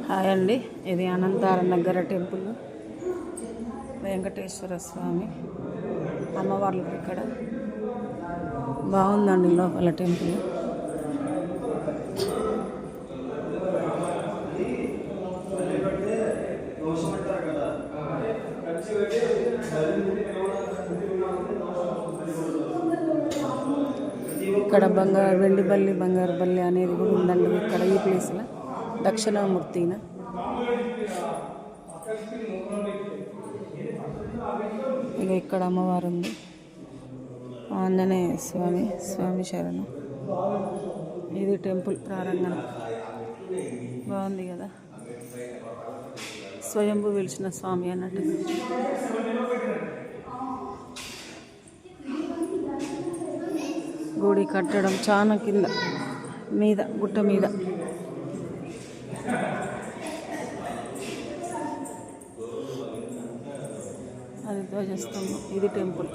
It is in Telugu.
హాయ్ అండి, ఇది అనంతారం దగ్గర టెంపుల్. వెంకటేశ్వర స్వామి అమ్మవార్లు ఇక్కడ బాగుందండి. లోపల టెంపుల్ ఇక్కడ వెండి బల్లి బంగారు బల్లి అనేది కూడా ఉందండి. ఇక్కడ ఈ ప్లేస్లో దక్షిణామూర్తిన ఇక ఇక్కడ అమ్మవారు ఉంది. ఆంజనేయ స్వామి శరణం. ఇది టెంపుల్ ప్రారంగణం బాగుంది కదా. స్వయంభూ వెలిసిన స్వామి అన్నట్టు. గుడి కట్టడం చాలా కింద మీద గుట్ట మీద. అది ధ్వజస్తంభం. ఇది టెంపుల్.